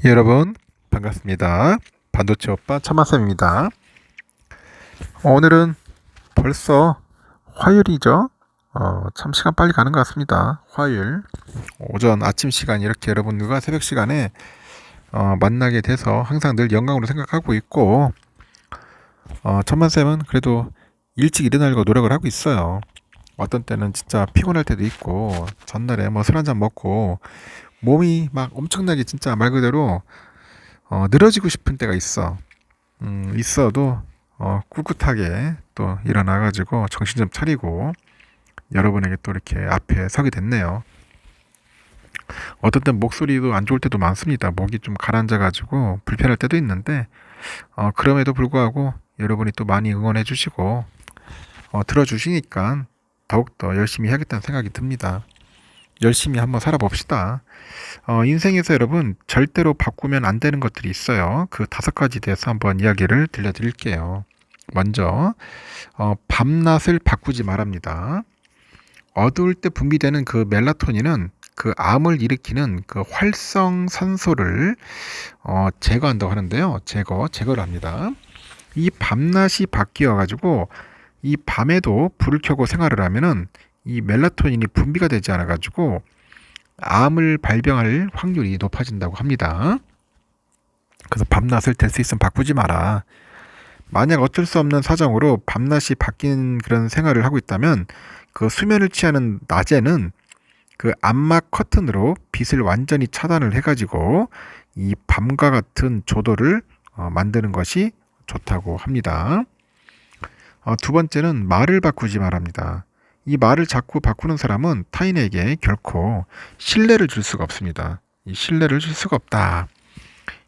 여러분 반갑습니다. 반도체 오빠 차마쌤입니다. 오늘은 벌써 화요일이죠. 참 시간 빨리 가는 것 같습니다. 화요일 오전 아침 시간 이렇게 여러분들과 새벽 시간에 만나게 돼서 항상 늘 영광으로 생각하고 있고, 천만쌤은 그래도 일찍 일어나려고 노력을 하고 있어요. 어떤 때는 진짜 피곤할 때도 있고, 전날에 뭐 술 한잔 먹고 몸이 막 엄청나게 진짜 말 그대로 늘어지고 싶은 때가 있어. 있어도 꿋꿋하게 또 일어나가지고 정신 좀 차리고 여러분에게 또 이렇게 앞에 서게 됐네요. 어떤 땐 목소리도 안 좋을 때도 많습니다. 목이 좀 가라앉아가지고 불편할 때도 있는데, 그럼에도 불구하고 여러분이 또 많이 응원해 주시고 들어주시니까 더욱더 열심히 해야겠다는 생각이 듭니다. 열심히 한번 살아봅시다. 인생에서 여러분 절대로 바꾸면 안 되는 것들이 있어요. 그 5가지 대해서 한번 이야기를 들려드릴게요. 먼저 밤낮을 바꾸지 말합니다. 어두울 때 분비되는 그 멜라토닌은 그 암을 일으키는 그 활성산소를 제거한다고 하는데요. 제거를 합니다. 이 밤낮이 바뀌어 가지고 이 밤에도 불을 켜고 생활을 하면은 이 멜라토닌이 분비가 되지 않아 가지고 암을 발병할 확률이 높아진다고 합니다. 그래서 밤낮을 될 수 있으면 바꾸지 마라. 만약 어쩔 수 없는 사정으로 밤낮이 바뀐 그런 생활을 하고 있다면 그 수면을 취하는 낮에는 그 암막 커튼으로 빛을 완전히 차단을 해가지고 이 밤과 같은 조도를 만드는 것이 좋다고 합니다. 두 번째는 말을 바꾸지 말합니다. 이 말을 자꾸 바꾸는 사람은 타인에게 결코 신뢰를 줄 수가 없습니다. 이 신뢰를 줄 수가 없다.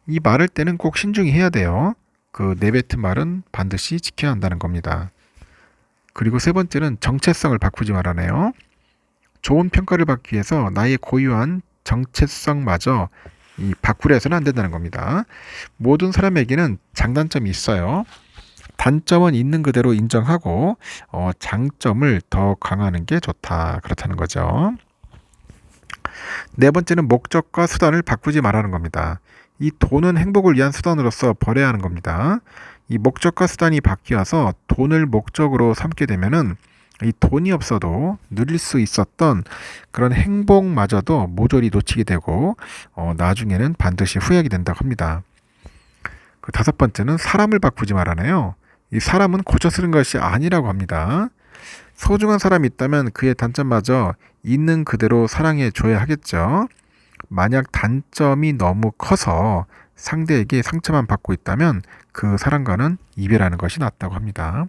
이 말할 때는 꼭 신중히 해야 돼요. 그 내뱉은 말은 반드시 지켜야 한다는 겁니다. 그리고 세 번째는 정체성을 바꾸지 말아내요. 좋은 평가를 받기 위해서 나의 고유한 정체성마저 바꾸려 해서는 안 된다는 겁니다. 모든 사람에게는 장단점이 있어요. 단점은 있는 그대로 인정하고 장점을 더 강화하는 게 좋다. 그렇다는 거죠. 네 번째는 목적과 수단을 바꾸지 말라는 겁니다. 이 돈은 행복을 위한 수단으로서 버려야 하는 겁니다. 이 목적과 수단이 바뀌어서 돈을 목적으로 삼게 되면은 이 돈이 없어도 누릴 수 있었던 그런 행복마저도 모조리 놓치게 되고 나중에는 반드시 후회하게 된다고 합니다. 그 5번째는 사람을 바꾸지 말아내요. 이 사람은 고쳐 쓰는 것이 아니라고 합니다. 소중한 사람이 있다면 그의 단점마저 있는 그대로 사랑해 줘야 하겠죠. 만약 단점이 너무 커서 상대에게 상처만 받고 있다면 그 사람과는 이별하는 것이 낫다고 합니다.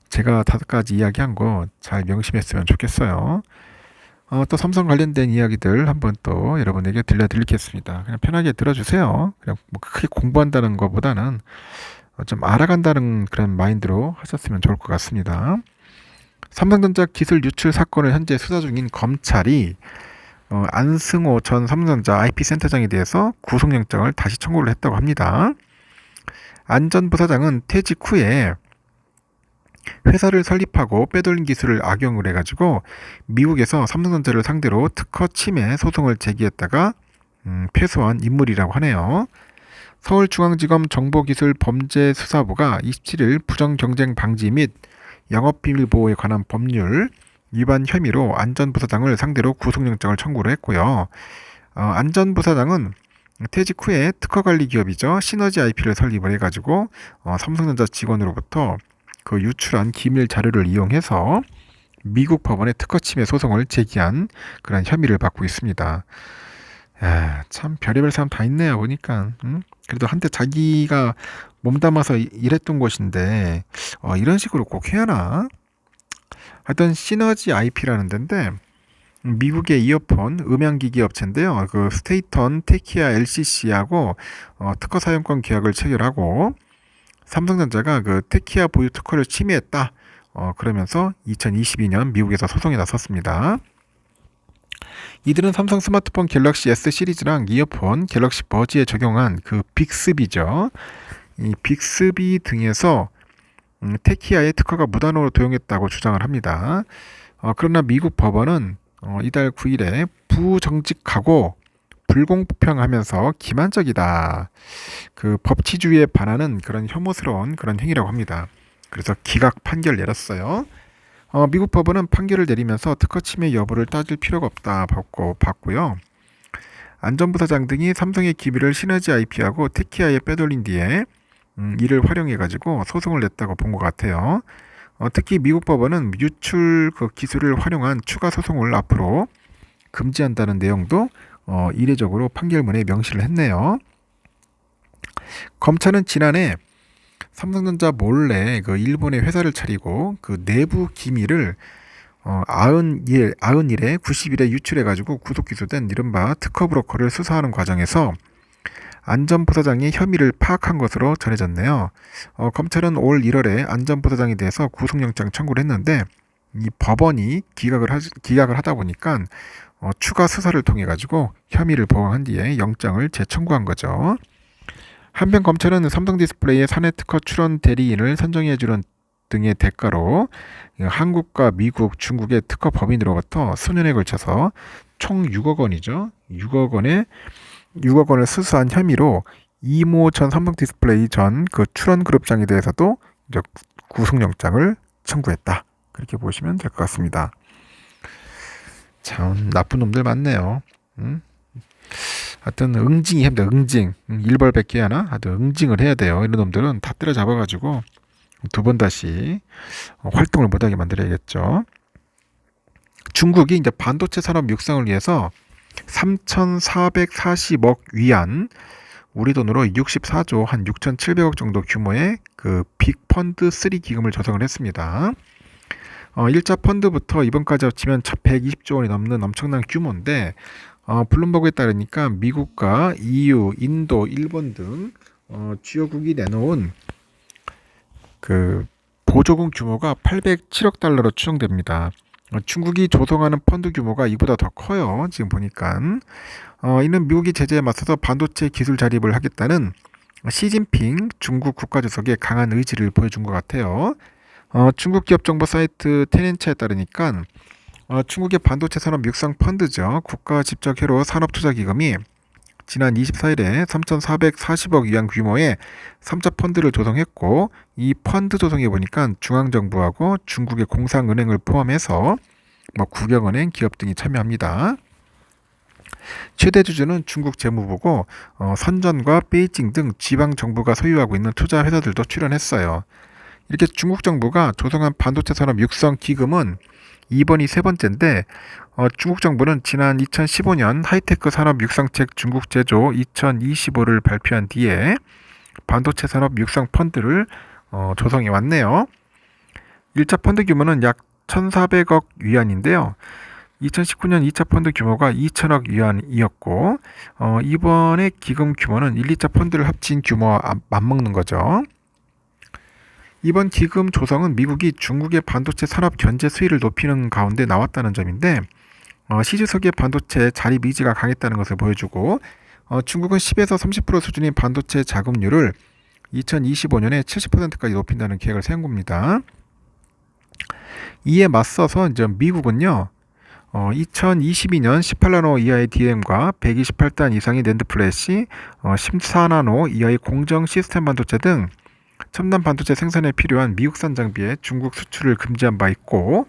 제가 5가지 이야기한 거 잘 명심했으면 좋겠어요. 또 삼성 관련된 이야기들 한번 또 여러분에게 들려드리겠습니다. 그냥 편하게 들어주세요. 그냥 뭐 크게 공부한다는 것보다는 좀 알아간다는 그런 마인드로 하셨으면 좋을 것 같습니다. 삼성전자 기술 유출 사건을 현재 수사 중인 검찰이 안승호 전 삼성전자 IP센터장에 대해서 구속영장을 다시 청구를 했다고 합니다. 안 전 부사장은 퇴직 후에 회사를 설립하고 빼돌린 기술을 악용을 해가지고 미국에서 삼성전자를 상대로 특허 침해 소송을 제기했다가 패소한 인물이라고 하네요. 서울중앙지검 정보기술범죄수사부가 27일 부정경쟁 방지 및 영업비밀 보호에 관한 법률 위반 혐의로 안 전 부사장을 상대로 구속영장을 청구를 했고요. 안 전 부사장은 퇴직 후에 특허관리 기업이죠. 시너지 IP를 설립을 해가지고 삼성전자 직원으로부터 그 유출한 기밀 자료를 이용해서 미국 법원에 특허 침해 소송을 제기한 그런 혐의를 받고 있습니다. 참 별의별 사람 다 있네요 보니까. 그래도 한때 자기가 몸담아서 일했던 곳인데 이런 식으로 꼭 해야 하나? 하여튼 시너지 IP라는 데인데 미국의 이어폰 음향기기 업체인데요. 그 스테이턴 테키아 LCC하고 특허 사용권 계약을 체결하고 삼성전자가 그 테키아 보유 특허를 침해했다. 그러면서 2022년 미국에서 소송에 나섰습니다. 이들은 삼성 스마트폰 갤럭시 S 시리즈랑 이어폰 갤럭시 버즈에 적용한 그 빅스비죠. 이 빅스비 등에서 테키아의 특허가 무단으로 도용했다고 주장을 합니다. 그러나 미국 법원은 이달 9일에 부정직하고 불공평하면서 기만적이다. 그 법치주의에 반하는 그런 혐오스러운 그런 행위라고 합니다. 그래서 기각 판결 내렸어요. 미국 법원은 판결을 내리면서 특허 침해 여부를 따질 필요가 없다 봤고요. 안전부사장 등이 삼성의 기밀을 시너지 IP하고 테키아에 빼돌린 뒤에 이를 활용해가지고 소송을 냈다고 본 것 같아요. 특히 미국 법원은 유출 그 기술을 활용한 추가 소송을 앞으로 금지한다는 내용도 이례적으로 판결문에 명시를 했네요. 검찰은 지난해 삼성전자 몰래 그 일본의 회사를 차리고 그 내부 기밀을 90일에 90일에 유출해가지고 구속 기소된 이른바 특허 브로커를 수사하는 과정에서 안전부사장의 혐의를 파악한 것으로 전해졌네요. 검찰은 올 1월에 안전부사장에 대해서 구속영장 청구를 했는데 이 법원이 기각을 하다 보니까 추가 수사를 통해 가지고 혐의를 보강한 뒤에 영장을 재청구한 거죠. 한편 검찰은 삼성디스플레이의 사내 특허 출원 대리인을 선정해주는 등의 대가로 한국과 미국, 중국의 특허 법인으로부터 수년에 걸쳐서 총 6억 원이죠. 6억 원을 수수한 혐의로 이모 전 삼성디스플레이 전 그 출원 그룹장에 대해서도 이제 구속영장을 청구했다. 그렇게 보시면 될 것 같습니다. 참 나쁜 놈들 많네요. 하여튼 응징이 합니다. 응징. 일벌백계 하나? 하여튼 응징을 해야 돼요. 이런 놈들은 다 때려잡아가지고 두 번 다시 활동을 못하게 만들어야겠죠. 중국이 이제 반도체 산업 육성을 위해서 3,440억 위안, 우리 돈으로 64조 한 6,700억 정도 규모의 그 빅펀드 3 기금을 조성을 했습니다. 1차 펀드부터 이번까지 합치면 120조 원이 넘는 엄청난 규모인데 블룸버그에 따르니까 미국과 EU, 인도, 일본 등 주요국이 내놓은 그 보조금 규모가 807억 달러로 추정됩니다. 중국이 조성하는 펀드 규모가 이보다 더 커요. 지금 보니까 이는 미국이 제재에 맞서서 반도체 기술 자립을 하겠다는 시진핑 중국 국가주석의 강한 의지를 보여준 것 같아요. 중국 기업 정보 사이트 테넨차에 따르니까 중국의 반도체 산업 육성 펀드죠. 국가 직접 회로 산업투자기금이 지난 24일에 3,440억 위안 규모의 3차 펀드를 조성했고 이 펀드 조성해 보니까 중앙정부하고 중국의 공상은행을 포함해서 9개 은행, 기업 등이 참여합니다. 최대 주주는 중국 재무부고 선전과 베이징 등 지방 정부가 소유하고 있는 투자 회사들도 출연했어요. 이렇게 중국 정부가 조성한 반도체 산업 육성 기금은 이번이 세 번째인데 중국 정부는 지난 2015년 하이테크 산업 육성책 중국 제조 2025를 발표한 뒤에 반도체 산업 육성 펀드를 조성해 왔네요. 1차 펀드 규모는 약 1,400억 위안인데요. 2019년 2차 펀드 규모가 2천억 위안이었고 이번에 기금 규모는 1, 2차 펀드를 합친 규모와 맞먹는 거죠. 이번 기금 조성은 미국이 중국의 반도체 산업 견제 수위를 높이는 가운데 나왔다는 점인데 시 주석의 반도체 자립 의지가 강했다는 것을 보여주고 중국은 10에서 30% 수준의 반도체 자금률을 2025년에 70%까지 높인다는 계획을 세운 겁니다. 이에 맞서서 이제 미국은요 2022년 18나노 이하의 DRAM과 128단 이상의 낸드 플래시, 14나노 이하의 공정 시스템 반도체 등 첨단 반도체 생산에 필요한 미국산 장비의 중국 수출을 금지한 바 있고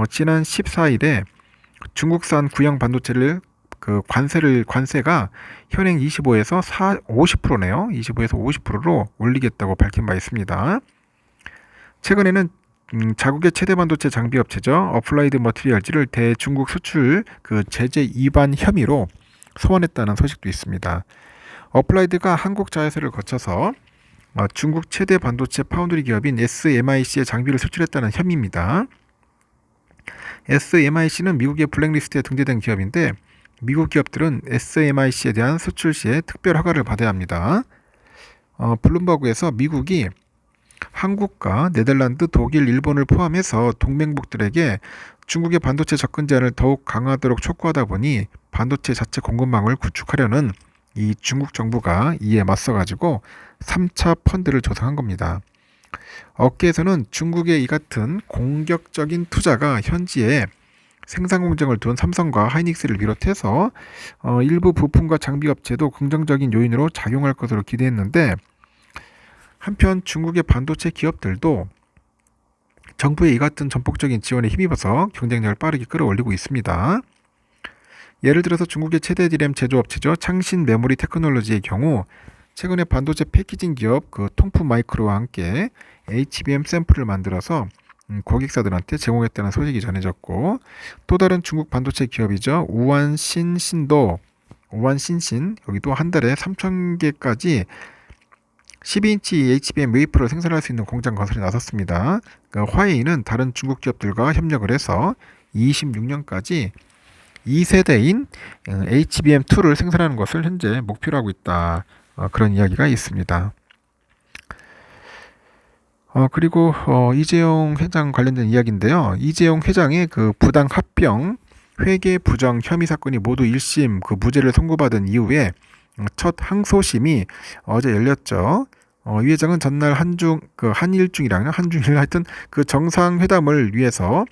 지난 14일에 중국산 구형 반도체를 그 관세가 현행 25에서 50%네요. 25에서 50%로 올리겠다고 밝힌 바 있습니다. 최근에는 자국의 최대 반도체 장비 업체죠. 어플라이드 머티리얼즈를 대중국 수출 그 제재 위반 혐의로 소환했다는 소식도 있습니다. 어플라이드가 한국 자회사를 거쳐서 중국 최대 반도체 파운드리 기업인 SMIC의 장비를 수출했다는 혐의입니다. SMIC는 미국의 블랙리스트에 등재된 기업인데 미국 기업들은 SMIC에 대한 수출 시에 특별 허가를 받아야 합니다. 블룸버그에서 미국이 한국과 네덜란드, 독일, 일본을 포함해서 동맹국들에게 중국의 반도체 접근 제한을 더욱 강화하도록 촉구하다 보니 반도체 자체 공급망을 구축하려는 이 중국 정부가 이에 맞서가지고 3차 펀드를 조성한 겁니다. 업계에서는 중국의 이 같은 공격적인 투자가 현지에 생산 공정을 둔 삼성과 하이닉스를 비롯해서 일부 부품과 장비 업체도 긍정적인 요인으로 작용할 것으로 기대했는데, 한편 중국의 반도체 기업들도 정부의 이 같은 전폭적인 지원에 힘입어서 경쟁력을 빠르게 끌어올리고 있습니다. 예를 들어서 중국의 최대 디램 제조업체죠, 창신 메모리 테크놀로지의 경우 최근에 반도체 패키징 기업 통프 마이크로와 함께 HBM 샘플을 만들어서 고객사들한테 제공했다는 소식이 전해졌고, 또 다른 중국 반도체 기업이죠, 우완신신, 여기도 한 달에 3,000개까지 12인치 HBM 웨이퍼를 생산할 수 있는 공장 건설에 나섰습니다. 화웨이는 다른 중국 기업들과 협력을 해서 26년까지 2세대인 HBM2를 생산하는 것을 현재 목표로 하고 있다. 그런 이야기가 있습니다. 그리고 이재용 회장 관련된 이야기인데요. 이재용 회장의 부당 합병, 회계 부정 혐의 사건이 모두 1심 무죄를 선고받은 이후에 첫 항소심이 어제 열렸죠. 이 회장은 전날 한일중이랑 한중일 하여튼 정상회담을 위해서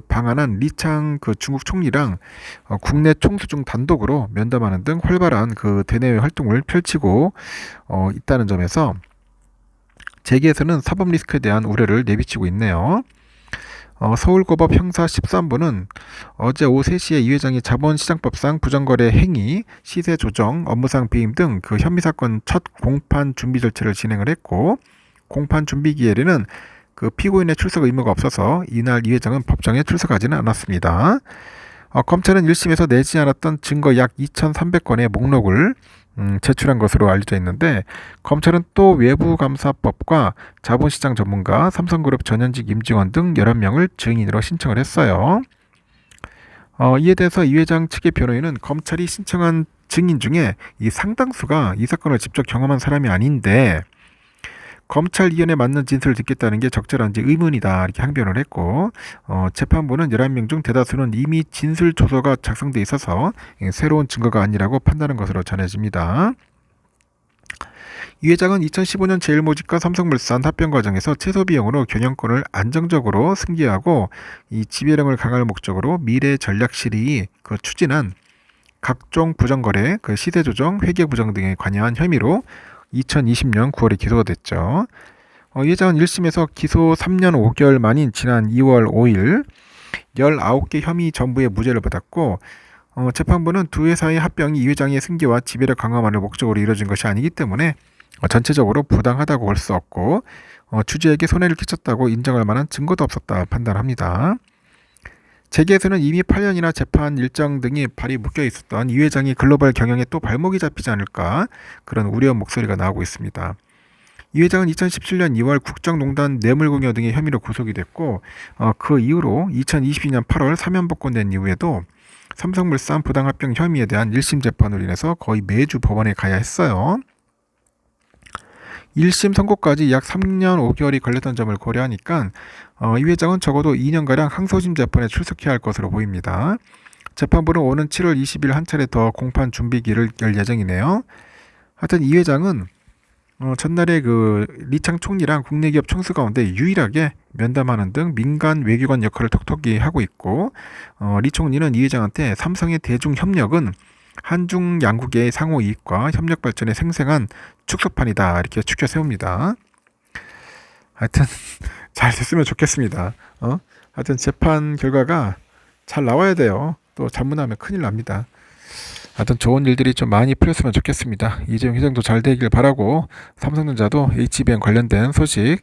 방한한 리창 중국 총리랑 국내 총수 중 단독으로 면담하는 등 활발한 대내외 활동을 펼치고 있다는 점에서 재계에서는 사법 리스크에 대한 우려를 내비치고 있네요. 서울고법 형사 13부는 어제 오후 3시에 이 회장이 자본시장법상 부정거래 행위, 시세 조정, 업무상 배임 등 혐의 사건 첫 공판 준비 절차를 진행을 했고, 공판 준비 기일에는 피고인의 출석 의무가 없어서 이날 이 회장은 법정에 출석하지는 않았습니다. 검찰은 1심에서 내지 않았던 증거 약 2,300건의 목록을 제출한 것으로 알려져 있는데, 검찰은 또 외부감사법과 자본시장 전문가, 삼성그룹 전현직 임직원 등 11명을 증인으로 신청을 했어요. 이에 대해서 이 회장 측의 변호인은 검찰이 신청한 증인 중에 이 상당수가 이 사건을 직접 경험한 사람이 아닌데 검찰 이견에 맞는 진술을 듣겠다는 게 적절한지 의문이다, 이렇게 항변을 했고, 재판부는 11명 중 대다수는 이미 진술 조서가 작성돼 있어서 새로운 증거가 아니라고 판단한 것으로 전해집니다. 이 회장은 2015년 제일모직과 삼성물산 합병 과정에서 최소 비용으로 경영권을 안정적으로 승계하고 이 지배력을 강화할 목적으로 미래전략실이 추진한 각종 부정거래, 시세조정, 회계부정 등에 관여한 혐의로 2020년 9월에 기소가 됐죠. 이 회장은 1심에서 기소 3년 5개월 만인 지난 2월 5일 19개 혐의 전부의 무죄를 받았고, 재판부는 두 회사의 합병이 이 회장의 승계와 지배력 강화만을 목적으로 이루어진 것이 아니기 때문에 전체적으로 부당하다고 볼 수 없고 주주에게 손해를 끼쳤다고 인정할 만한 증거도 없었다 판단합니다. 재계에서는 이미 8년이나 재판 일정 등이 발이 묶여 있었던 이 회장이 글로벌 경영에 또 발목이 잡히지 않을까, 그런 우려 목소리가 나오고 있습니다. 이 회장은 2017년 2월 국정농단 뇌물공여 등의 혐의로 구속이 됐고, 그 이후로 2022년 8월 사면 복권된 이후에도 삼성물산 부당합병 혐의에 대한 1심 재판으로 인해서 거의 매주 법원에 가야 했어요. 1심 선고까지 약 3년 5개월이 걸렸던 점을 고려하니까 이 회장은 적어도 2년가량 항소심 재판에 출석해야 할 것으로 보입니다. 재판부는 오는 7월 20일 한 차례 더 공판 준비기를 열 예정이네요. 하여튼 이 회장은 전날에 리창 총리랑 국내 기업 총수 가운데 유일하게 면담하는 등 민간 외교관 역할을 톡톡히 하고 있고, 리 총리는 이 회장한테 삼성의 대중 협력은 한중 양국의 상호 이익과 협력 발전의 생생한 축소판이다, 이렇게 추켜 세웁니다. 하여튼 잘 됐으면 좋겠습니다. 하여튼 재판 결과가 잘 나와야 돼요. 또 잘못하면 큰일 납니다. 하여튼 좋은 일들이 좀 많이 풀렸으면 좋겠습니다. 이재용 회장도 잘 되길 바라고, 삼성전자도 HBM 관련된 소식,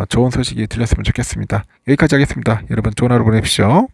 좋은 소식이 들렸으면 좋겠습니다. 여기까지 하겠습니다. 여러분 좋은 하루 보내십시오.